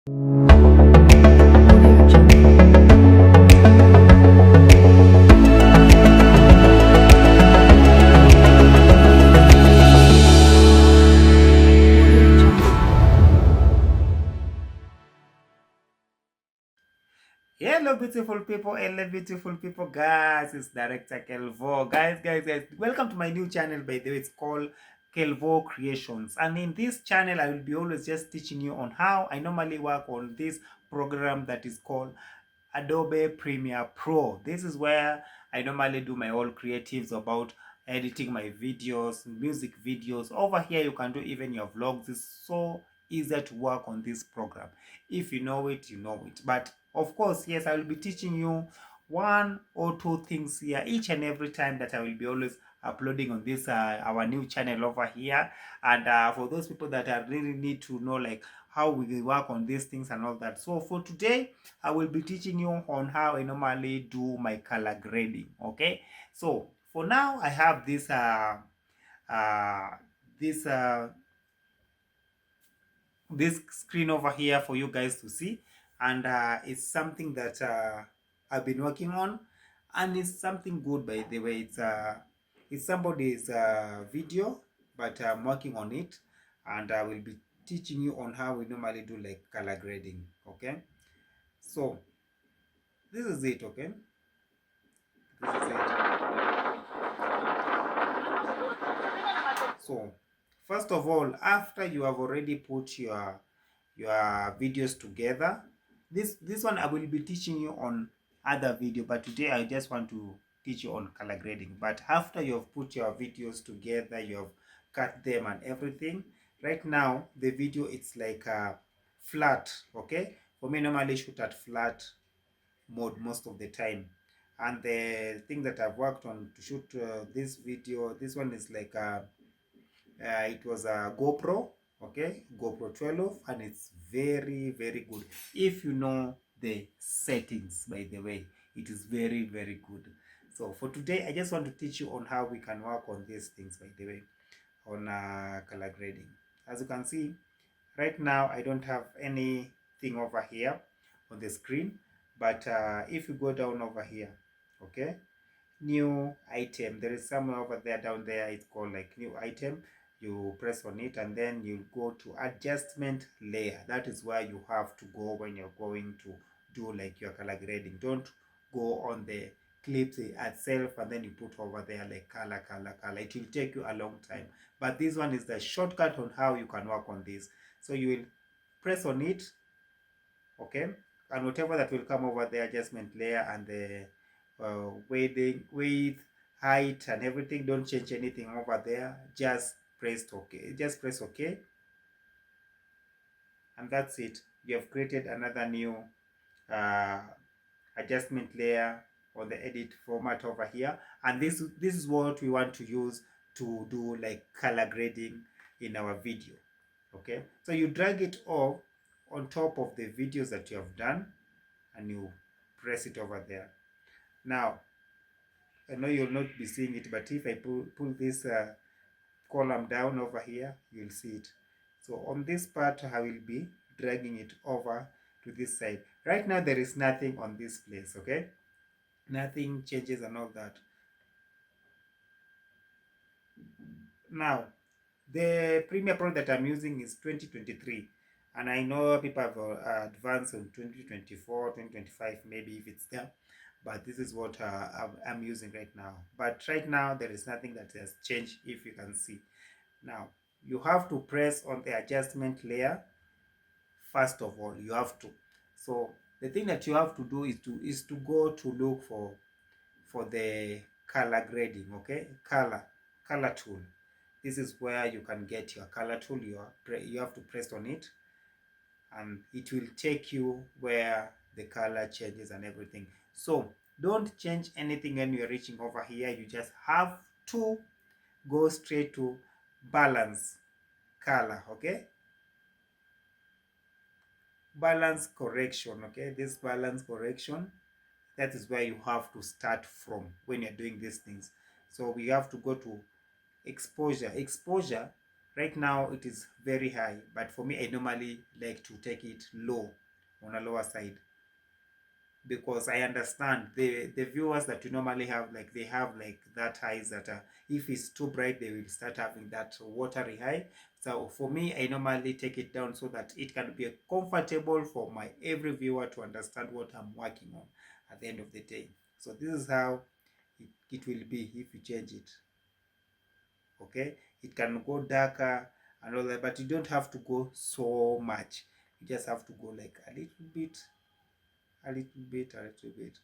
Hello beautiful people, guys. It's director Kelvo. Guys, welcome to my new channel. By the way, it's called Kelvo Creations, and in this channel I will be always just teaching you on how I normally work on this program that is called Adobe Premiere Pro. This is where I normally do my all creatives about editing my videos, music videos. Over here you can do even your vlogs. It's so easy to work on this program. If you know it, you know it. But of course, yes, I will be teaching you one or two things here each and every time that I will be always uploading on this our new channel over here. And for those people that are really need to know like how we work on these things and all that. So for today I will be teaching you on how I normally do my color grading. Okay, so for now I have this uh this uh this screen over here for you guys to see, and it's something that I've been working on, and it's something good, by the way. It's somebody's video, but I'm working on it, and I will be teaching you on how we normally do like color grading. Okay, so this is it. Okay, this is it. So first of all, after you have already put your videos together, this one I will be teaching you on other video, but today I just want to teach you on color grading. But after you have put your videos together, you have cut them and everything, right now the video it's like flat. Okay, for me normally shoot at flat mode most of the time, and the thing that I've worked on to shoot this video, this one is like it was a GoPro, okay, GoPro 12, and it's very good. If you know the settings, by the way, it is very good. So for today I just want to teach you on how we can work on these things, by the way, on color grading. As you can see right now, I don't have anything over here on the screen, but if you go down over here, okay, new item, there is somewhere over there, down there, it's called like new item. You press on it and then you go to adjustment layer. That is where you have to go when you're going to do like your color grading. Don't go on the clips itself and then you put over there like color. It will take you a long time, but this one is the shortcut on how you can work on this. So you will press on it, okay, and whatever that will come over the adjustment layer and the width, height and everything, don't change anything over there, just press okay, and that's it. You have created another new uh, adjustment layer on the edit format over here, and this is what we want to use to do like color grading in our video. Okay, so you drag it off on top of the videos that you have done and you press it over there. Now I know you'll not be seeing it, but if I pull this column down over here, you'll see it. So on this part I will be dragging it over to this side. Right now there is nothing on this place, okay, nothing changes and all that. Now the Premiere Pro that I'm using is 2023, and I know people have advanced on 2024, 2025, maybe if it's there, but this is what I'm using right now. But right now there is nothing that has changed, if you can see. Now you have to press on the adjustment layer first of all. You have to, so the thing that you have to do is to go to look for the color grading, okay, color tool. This is where you can get your color tool. You have to press on it and it will take you where the color changes and everything. So don't change anything when you're reaching over here. You just have to go straight to balance color, okay, balance correction. Okay, this balance correction, that is where you have to start from when you're doing these things. So we have to go to exposure. Right now it is very high, but for me I normally like to take it low, on a lower side, because I understand the viewers that you normally have, like they have like that highs that if it's too bright they will start having that watery high. So for me I normally take it down so that it can be comfortable for my every viewer to understand what I'm working on at the end of the day. So this is how it will be if you change it. Okay, it can go darker and all that, but you don't have to go so much. You just have to go like a little bit, a little bit, a little bit,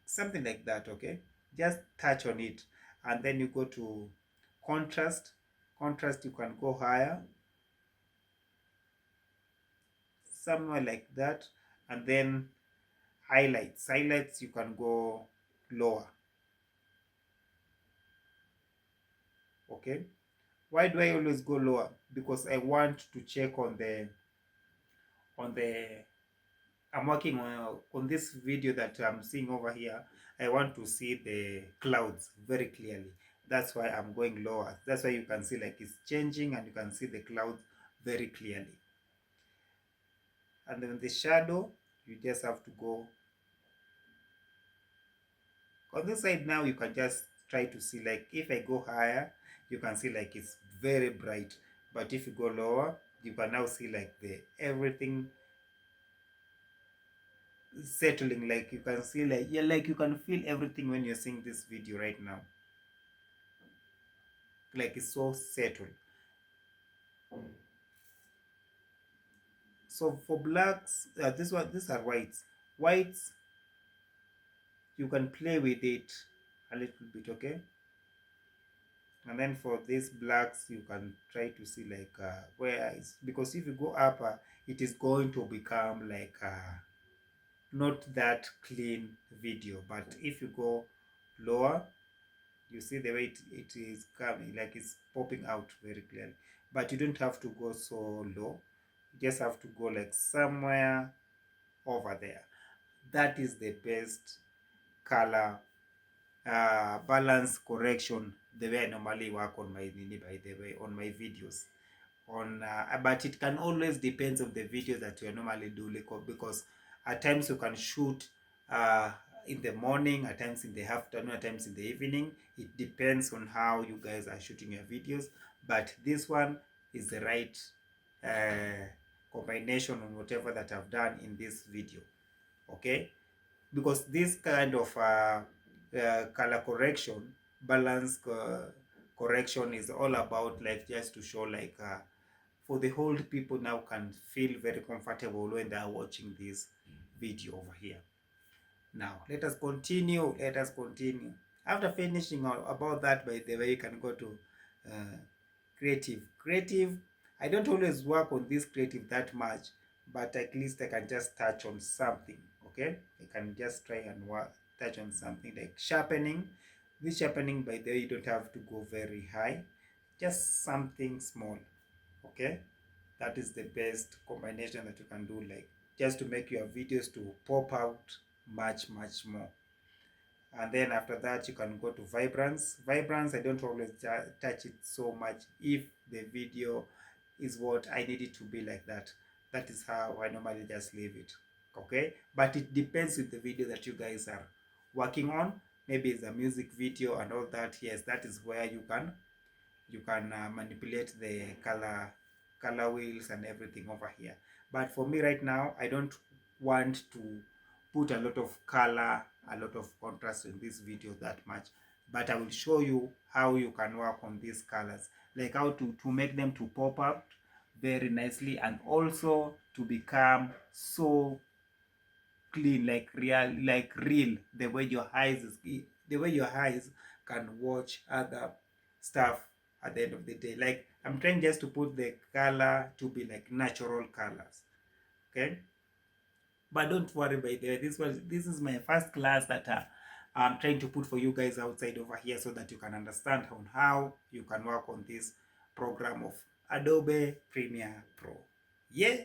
something like that. Okay, just touch on it, and then you go to contrast. Contrast, you can go higher, somewhere like that. And then highlights, you can go lower. Okay, why do I always go lower? Because I want to check on the I'm working on this video that I'm seeing over here. I want to see the clouds very clearly. That's why I'm going lower. That's why you can see like it's changing and you can see the clouds very clearly. And then the shadow, you just have to go on this side. Now you can just try to see, like if I go higher, you can see like it's very bright. But if you go lower, you can now see like the everything settling. Like you can see like, yeah, like you can feel everything when you're seeing this video right now, like it's so settled. So for blacks, these are whites. You can play with it a little bit. Okay, and then for these blacks you can try to see like where it's, because if you go up it is going to become like not that clean video. But if you go lower, you see the way it is coming, like it's popping out very clearly. But you don't have to go so low, you just have to go like somewhere over there. That is the best color balance correction, the way I normally work on my by the way on my videos on but it can always depends on the video that you are normally doing, because at times you can shoot uh, in the morning, at times in the afternoon, at times in the evening. It depends on how you guys are shooting your videos, but this one is the right uh, combination on whatever that I've done in this video. Okay, because this kind of color correction, balance correction is all about like just to show like for the whole people now can feel very comfortable when they are watching this video over here. Now let us continue. After finishing about that, by the way, you can go to uh, creative. I don't always work on this creative that much, but at least I can just touch on something. Okay, I can just try and touch on something like sharpening. This sharpening, by the way, you don't have to go very high, just something small. Okay, that is the best combination that you can do, like just to make your videos to pop out much more. And then after that you can go to vibrance. I don't always touch it so much. If the video is what I need it to be like that, that is how I normally just leave it. Okay, but it depends with the video that you guys are working on. Maybe it's a music video and all that. Yes, that is where you can manipulate the color wheels and everything over here. But for me right now, I don't want to put a lot of color, a lot of contrast in this video that much, but I will show you how you can work on these colors, like how to make them to pop up very nicely, and also to become so clean, like real, the way your eyes can watch other stuff at the end of the day. Like I'm trying just to put the color to be like natural colors. Okay, but don't worry, by the way, this is my first class that I'm trying to put for you guys outside over here, so that you can understand on how you can work on this program of Adobe Premiere Pro. Yeah.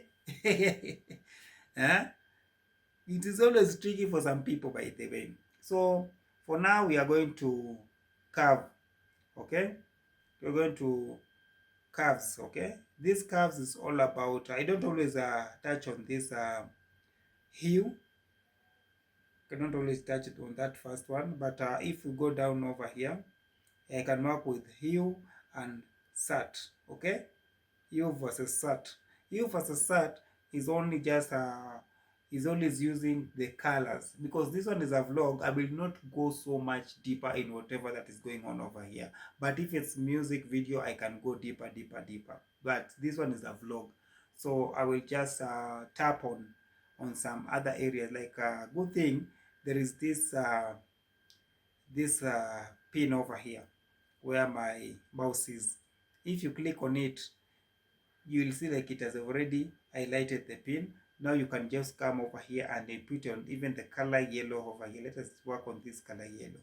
Huh? It is always tricky for some people, by the way. So for now we are going to curve. Okay, we're going to curves. Okay, these curves is all about, I don't always touch on this hue. I don't always touch it on that first one, but if we go down over here, I can work with hue and sat. Okay, hue versus sat. Hue versus sat is only just is always using the colors, because this one is a vlog. I will not go so much deeper in whatever that is going on over here, but if it's music video, I can go deeper, but this one is a vlog, so I will just tap on some other areas. Like good thing, there is this pin over here where my mouse is. If you click on it, you will see like it has already highlighted the pin. Now you can just come over here and then put on even the color yellow over here. Let us work on this color yellow.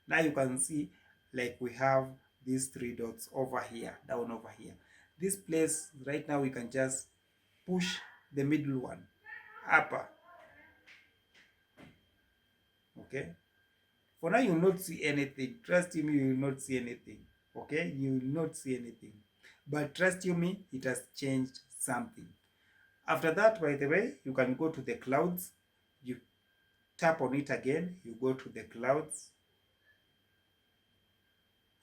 Now you can see like we have these three dots over here, down over here. This place right now, we can just push the middle one upper. Okay, for now you will not see anything. Trust me, you will not see anything. Okay, you will not see anything, but trust you me, it has changed something. After that, by the way, you can go to the clouds. You tap on it again, you go to the clouds,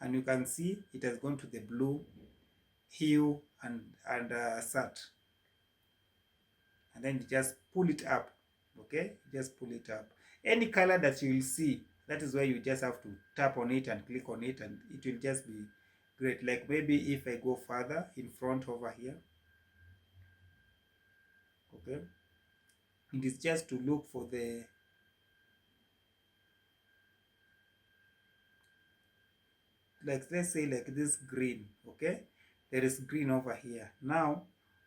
and you can see it has gone to the blue, hue, and sat. And then you just pull it up. Okay, just pull it up. Any color that you will see, that is where you just have to tap on it and click on it, and it will just be great. Like maybe if I go further in front over here, okay, it is just to look for the, like let's say like this green. Okay, there is green over here. Now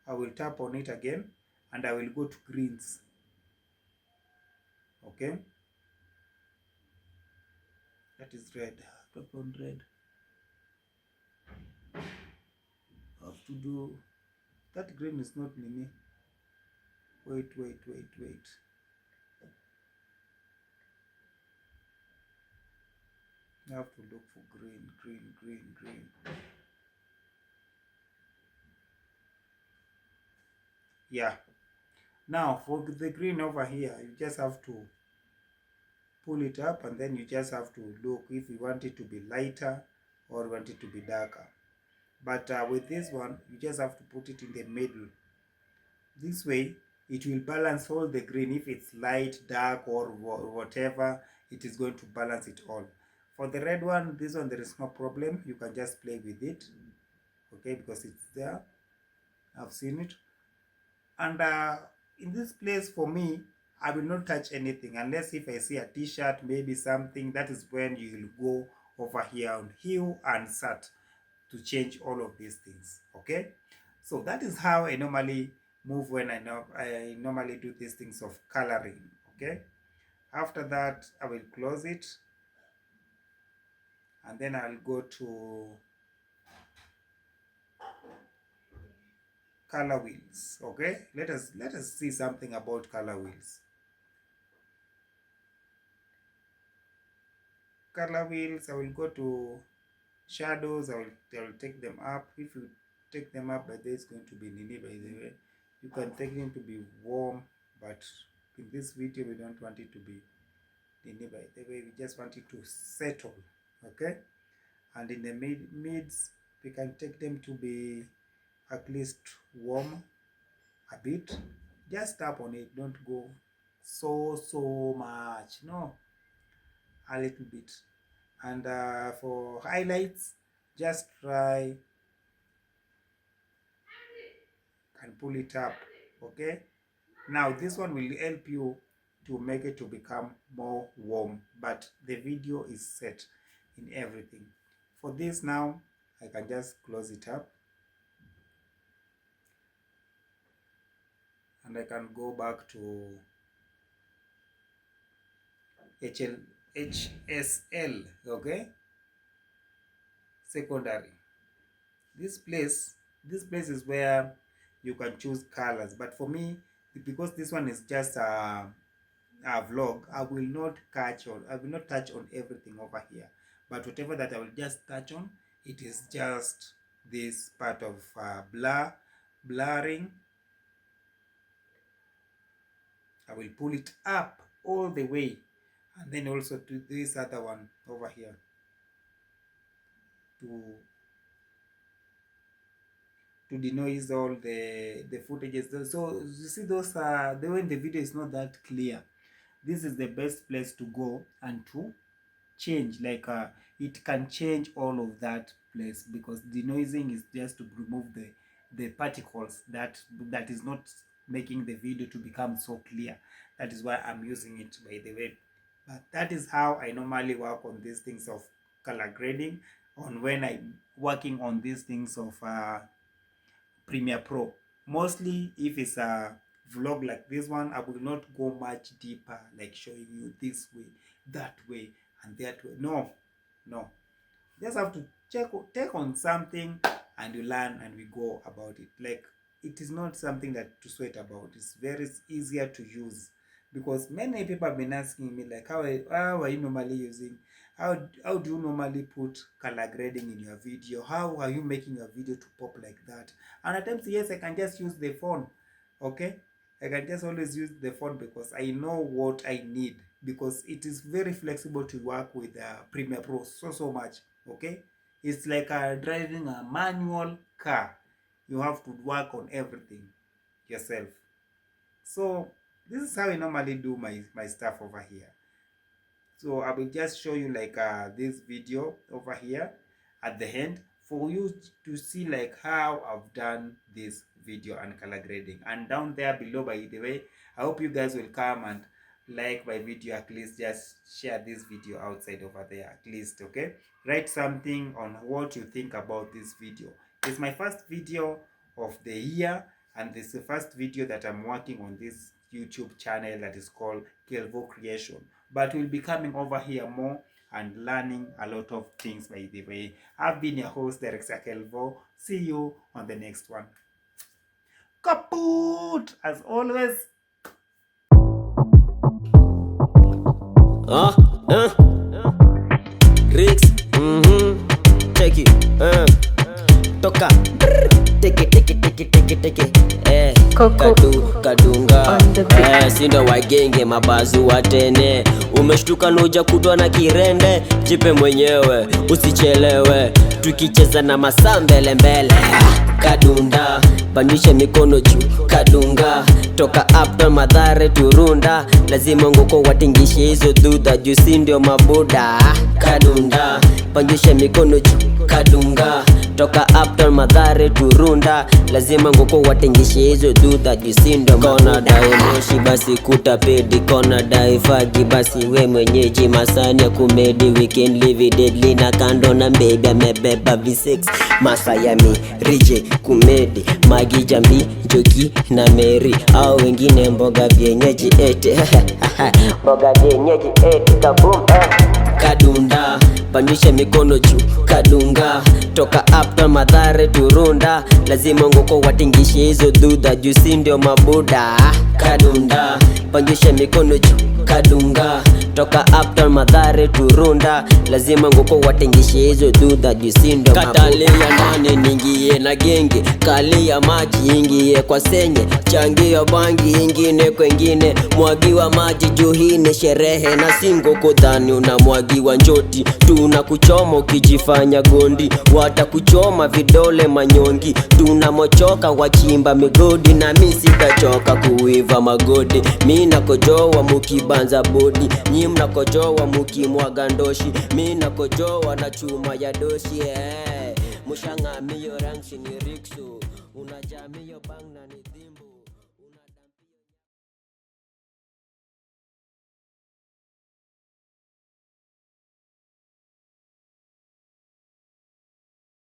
I will tap on it again and I will go to greens. Okay, that is red. Tap on red. I have to do that. Green is not mini. Wait. I have to look for green. Yeah. Now for the green over here, you just have to pull it up, and then you just have to look if you want it to be lighter or want it to be darker. But with this one, you just have to put it in the middle. This way, it will balance all the green. If it's light, dark, or whatever, it is going to balance it all. For the red one, this one, there is no problem. You can just play with it, okay, because it's there. I've seen it. And in this place, for me, I will not touch anything unless if I see a t-shirt, maybe something. That is when you will go over here on hue and sat to change all of these things. Okay, so that is how I normally move when I normally do these things of coloring. Okay, after that I will close it, and then I'll go to color wheels. Okay, let us see something about color wheels. Color wheels, I will go to shadows. I will take them up. If you take them up, by this it's going to be nini, by the way. You can take them to be warm, but in this video we don't want it to be nini, by the way. We just want it to settle. Okay, and in the mids we can take them to be at least warm a bit. Just tap on it, don't go so much, no, a little bit. And for highlights, just try and pull it up. Okay, now this one will help you to make it to become more warm, but the video is set in everything. For this now, I can just close it up, and I can go back to HSL. Okay, secondary. This place is where you can choose colors, but for me, because this one is just a vlog, I will not touch on everything over here, but whatever that I will just touch on it is just this part of blurring. I will pull it up all the way, and then also to this other one over here to denoise all the footages. So you see, those are when the video is not that clear, this is the best place to go and to change. Like it can change all of that place, because denoising is just to remove the particles that is not making the video to become so clear. That is why I'm using it, by the way. But that is how I normally work on these things of color grading, on when I'm working on these things of Premiere Pro. Mostly if it's a vlog like this one, I will not go much deeper, like showing you this way, that way, and that way. No, just have to take on something and you learn, and we go about it. Like, it is not something that to sweat about. It's very easier to use, because many people have been asking me, like, how are you normally using, how do you normally put color grading in your video? How are you making your video to pop like that? And at times, yes, I can just use the phone. Okay, I can just always use the phone, because I know what I need, because it is very flexible to work with Premiere Pro so much. Okay, it's like driving a manual car. You have to work on everything yourself. So this is how I normally do my stuff over here. So I will just show you like this video over here at the end, for you to see like how I've done this video and color grading. And down there below, by the way, I hope you guys will come and like my video. At least just share this video outside over there, at least. Okay, write something on what you think about this video. It's my first video of the year, and this is the first video that I'm working on this YouTube channel that is called Kelvo Creation. But we'll be coming over here more and learning a lot of things, by the way. I've been your host, Director Kelvo. See you on the next one. Kaput! As always. Rix, take it, toka, take it, kadunga, sindo wagenge mabazu watene. Umeshtuka nuja kutwa na kirende, jipe mwenyewe, usichelewe, tukicheza na masaa mbele. Kadunda, bandisha mikono juu, kadunga, toka up madhare turunda, lazima ngoko watingishe hizo duda, juu si ndio mabuda. Kadunda, bandisha mikono juu, kadunga, toka up madhare turunda, lazima ngoko watingishe hizo duda, juu si ndio mabuda. Kona dai moshi basi kutapedi, kona dai fagi basi we mwenyeji, masani ya kumedi, weekend live deadly na kando na baby amebeba V6, Masayami, Rije, kumedi, Magi, Jambi, Jogi na Mary, au wengine mboga vienyeji ete. Mboga vienyeji ete, kaboom. Kadunda, pandisha mikono juu, kadunga, toka up madhare turunda, lazima ngoko watingishe hizo duda, juu si ndio mabuda. Kadunda, pandisha mikono juu, kadunga, toka up madhare turunda, lazima ngoko watingishe hizo duda, juu si ndio mabuda. Katalia nane ningie na genge, kalia maji ingie kwa senye, changia bangi ingine kwengine, mwagiwa maji juu hii ni sherehe, na singo kodhani unamwagiwa njoti, tunakuchoma ukijifanya gondi, watakuchoma vidole manyongi, tunamochoka wachimba migodi, na mimi sitachoka kuiva magodi. Mimi nakojoa mukibanza bodi, nyinyi mnakojoa mukimwaga ndoshi, mimi nakojoa na chuma ya doshi. Mushanga miyo ranksi ni riksu, unajamii yo bang na ni dhimbu.